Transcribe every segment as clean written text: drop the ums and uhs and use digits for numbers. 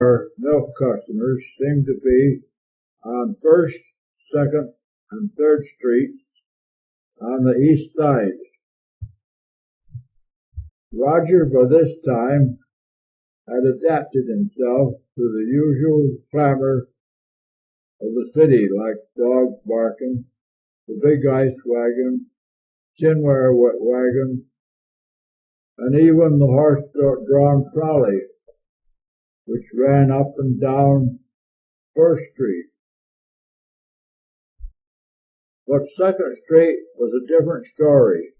our milk customers seemed to be on 1st, 2nd, and 3rd Streets on the east side. Roger, by this time, had adapted himself to the usual clamor of the city, like dogs barking, the big ice wagon, tinware wagon, and even the horse-drawn trolley, which ran up and down 1st Street. But 2nd Street was a different story.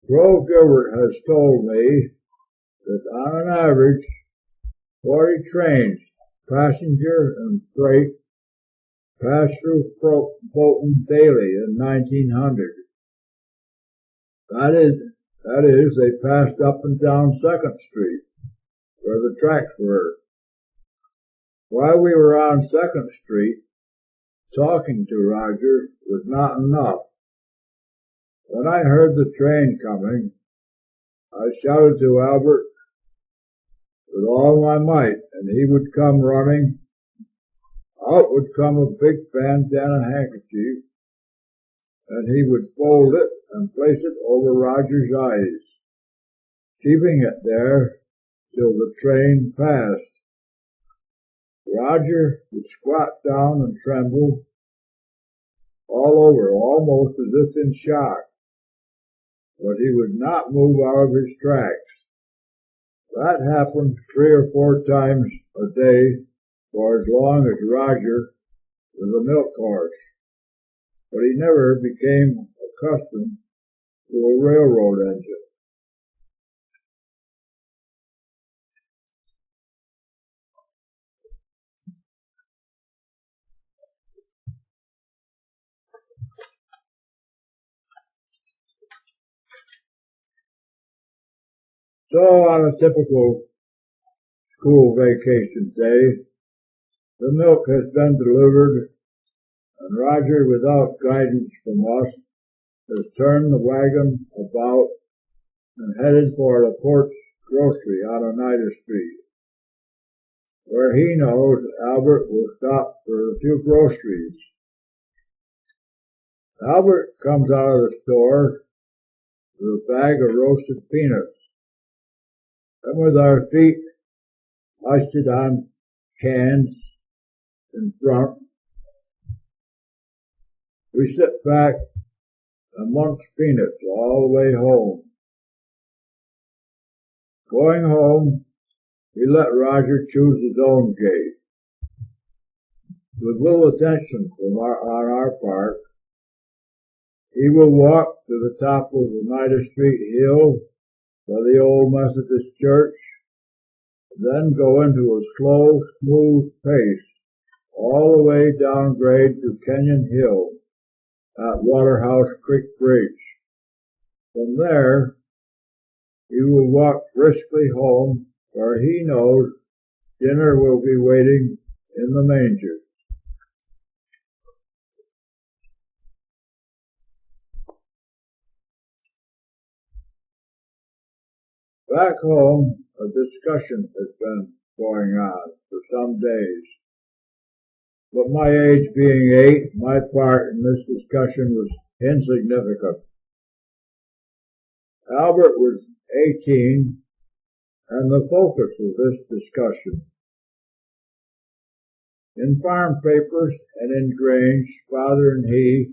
Grove Gilbert has told me that on an average 40 trains, passenger and freight, passed through Fulton daily in 1900. That is, they passed up and down 2nd Street, where the tracks were. While we were on 2nd Street, talking to Roger was not enough. When I heard the train coming, I shouted to Albert with all my might, and he would come running. Out would come a big bandana handkerchief, and he would fold it and place it over Roger's eyes, keeping it there till the train passed. Roger would squat down and tremble all over, almost as if in shock, but he would not move out of his tracks. That happened 3 or 4 times a day for as long as Roger was a milk horse, but he never became accustomed to a railroad engine. So on a typical school vacation day, the milk has been delivered, and Roger, without guidance from us, has turned the wagon about and headed for the Port's grocery on Oneida Street, where he knows Albert will stop for a few groceries. Albert comes out of the store with a bag of roasted peanuts, and with our feet hoisted on cans in front, we sit back and munch peanuts all the way home. Going home, we let Roger choose his own gait. With little attention on our part, he will walk to the top of Oneida Street Hill by the old Methodist church, then go into a slow, smooth pace all the way down grade to Kenyon Hill at Waterhouse Creek Bridge. From there, he will walk briskly home, where he knows dinner will be waiting in the manger. Back home, a discussion has been going on for some days. But my age being 8, my part in this discussion was insignificant. Albert was 18, and the focus of this discussion. In farm papers and in Grange, father and he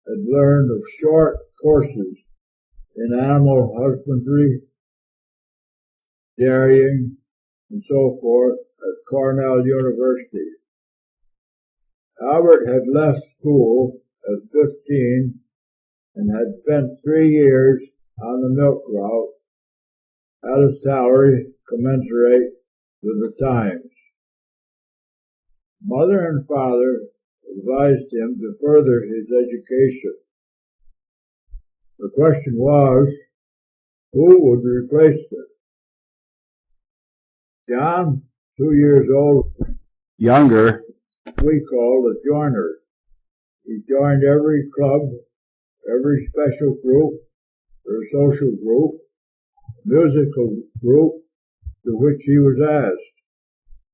had learned of short courses in animal husbandry, dairying, and so forth at Cornell University. Albert had left school at 15 and had spent 3 years on the milk route at a salary commensurate with the times. Mother and father advised him to further his education. The question was, who would replace him? John, 2 years old, younger, we called a joiner. He joined every club, every special group or social group, musical group, to which he was asked.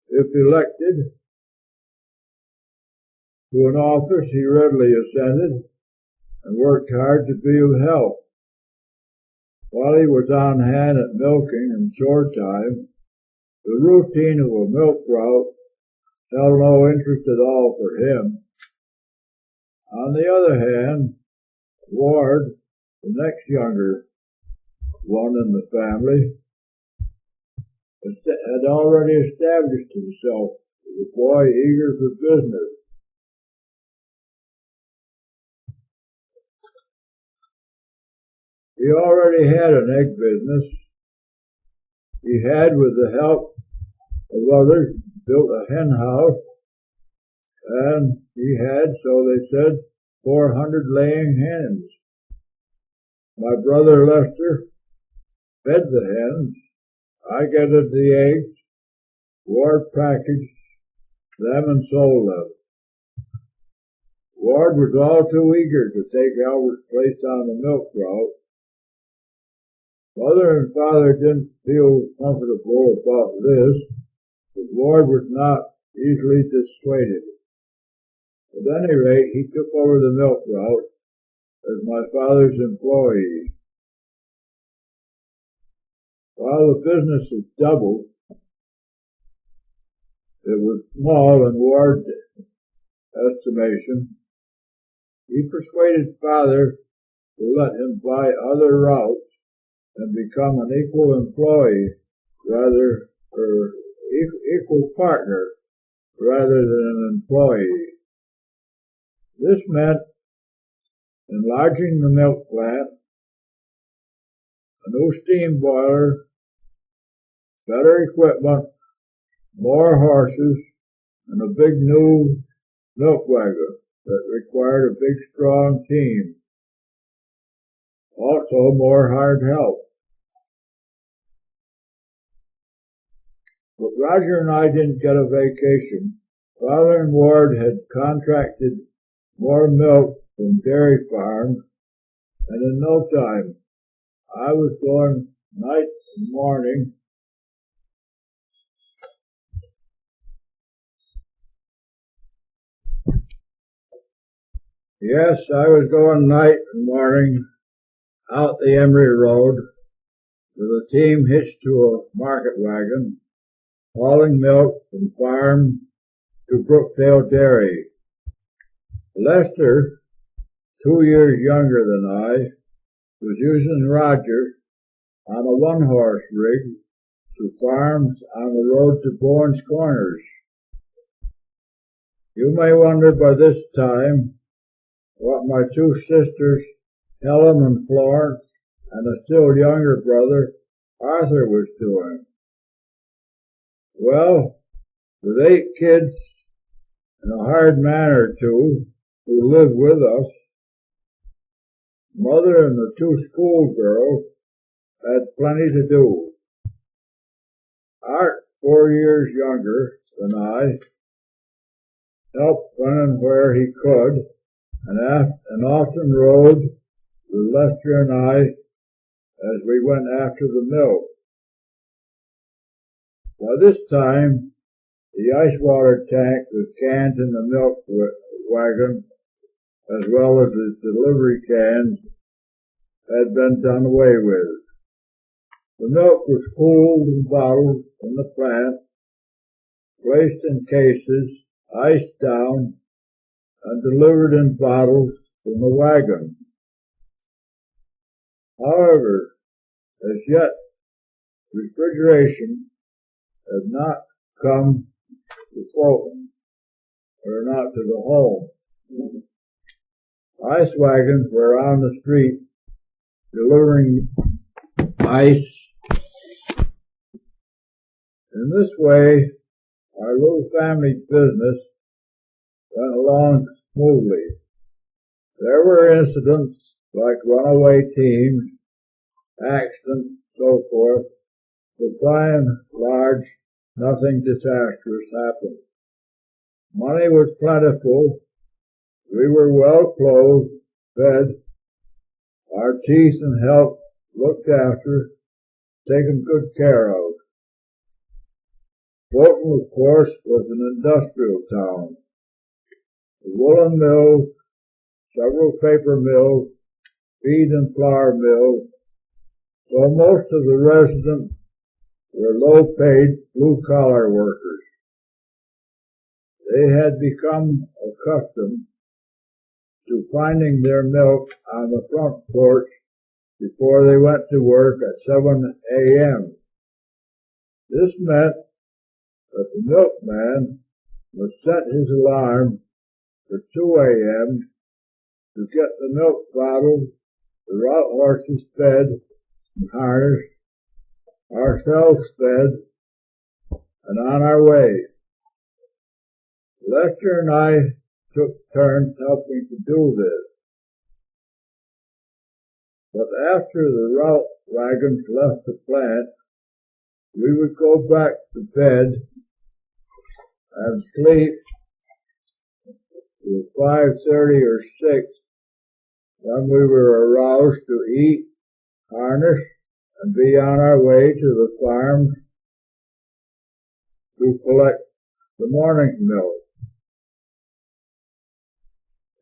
If elected to an office, he readily assented and worked hard to be of help. While he was on hand at milking and chore time, the routine of a milk route held no interest at all for him. On the other hand, Ward, the next younger one in the family, had already established himself as a boy eager for business. He already had an egg business. He had, with the help of others, built a hen house, and he had, so they said, 400 laying hens. My brother Lester fed the hens. I gathered the eggs, Ward packaged them and sold them. Ward was all too eager to take Albert's place on the milk route. Mother and father didn't feel comfortable about this, but Ward was not easily dissuaded. At any rate, he took over the milk route as my father's employee. While the business had doubled, it was small in Ward's estimation. He persuaded father to let him buy other routes and become an equal employee equal partner rather than an employee. This meant enlarging the milk plant, a new steam boiler, better equipment, more horses, and a big new milk wagon that required a big strong team. Also more hard help. But Roger and I didn't get a vacation. Father and Ward had contracted more milk from dairy farms, and in no time I was going night and morning Yes, I was going night and morning out the Emery Road with a team hitched to a market wagon, hauling milk from farm to Brookdale Dairy. Lester, 2 years younger than I, was using Roger on a one-horse rig to farms on the road to Bowen's Corners. You may wonder by this time what my two sisters, Helen and Florence, and a still younger brother, Arthur, was doing. Well, with 8 kids and a hard man or two who lived with us, Mother and the 2 schoolgirls had plenty to do. Art, 4 years younger than I, helped when and where he could, and often rode with Lester and I as we went after the milk. By this time, the ice water tank with cans in the milk wagon, as well as the delivery cans, had been done away with. The milk was cooled and bottled from the plant, placed in cases, iced down, and delivered in bottles from the wagon. However, as yet, refrigeration had not come to Fulton, or not to the home. Ice wagons were on the street delivering ice. In this way, our little family business went along smoothly. There were incidents like runaway teams, accidents, so forth, but by and large, nothing disastrous happened. Money was plentiful. We were well clothed, fed, our teeth and health looked after, taken good care of. Bolton, of course, was an industrial town. The woolen mills, several paper mills, feed and flour mills, so most of the residents were low-paid, blue-collar workers. They had become accustomed to finding their milk on the front porch before they went to work at 7 a.m. This meant that the milkman must set his alarm for 2 a.m. to get the milk bottled, the route horses fed and harnessed, ourselves fed, and on our way. Lester and I took turns helping to do this. But after the route wagons left the plant, we would go back to bed and sleep till 5:30 or 6, when we were aroused to eat, harness, and be on our way to the farm to collect the morning's milk.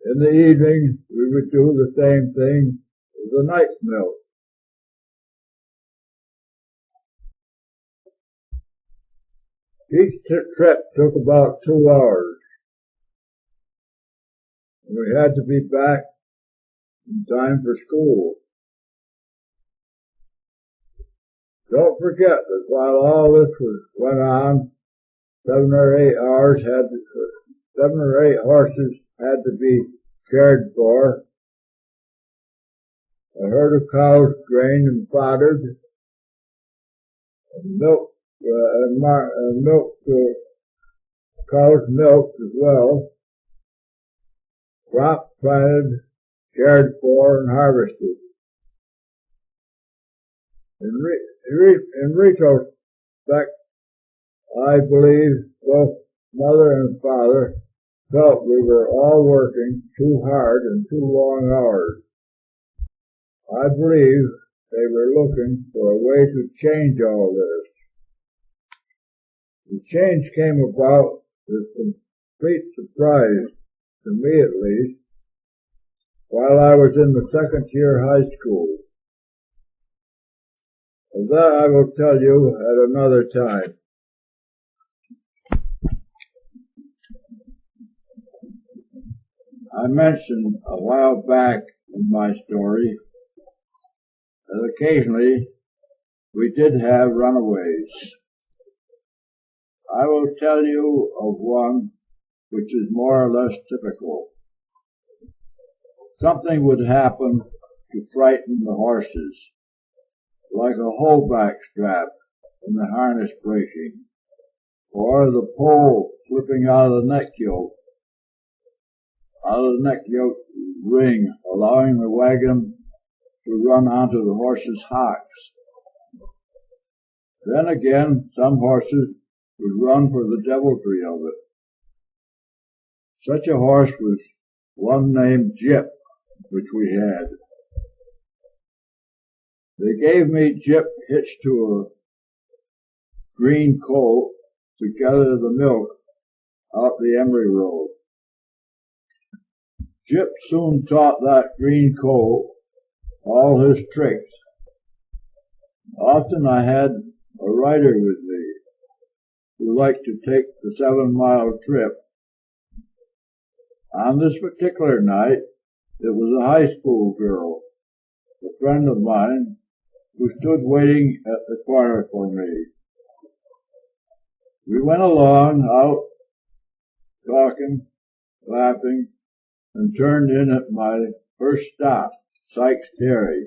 In the evening, we would do the same thing with the night's milk. Each trip took about 2 hours, and we had to be back in time for school. Don't forget that while all this went on, 7 or 8 horses had to be cared for, a herd of cows grained and foddered, and cows milked as well, crops planted, cared for, and harvested. In retrospect, I believe both mother and father felt we were all working too hard and too long hours. I believe they were looking for a way to change all this. The change came about with complete surprise, to me at least, while I was in the second year high school. Of that I will tell you at another time. I mentioned a while back in my story that occasionally we did have runaways. I will tell you of one which is more or less typical. Something would happen to frighten the horses, like a holdback strap in the harness breaking, or the pole slipping out of the neck yoke ring, allowing the wagon to run onto the horse's hocks. Then again, some horses would run for the deviltry of it. Such a horse was one named Gyp, which we had. They gave me Gyp hitched to a green colt to gather the milk out the Emery Road. Gyp soon taught that green colt all his tricks. Often I had a rider with me who liked to take the 7-mile trip. On this particular night, it was a high school girl, a friend of mine, who stood waiting at the corner for me. We went along out, talking, laughing, and turned in at my first stop, Sykes Dairy.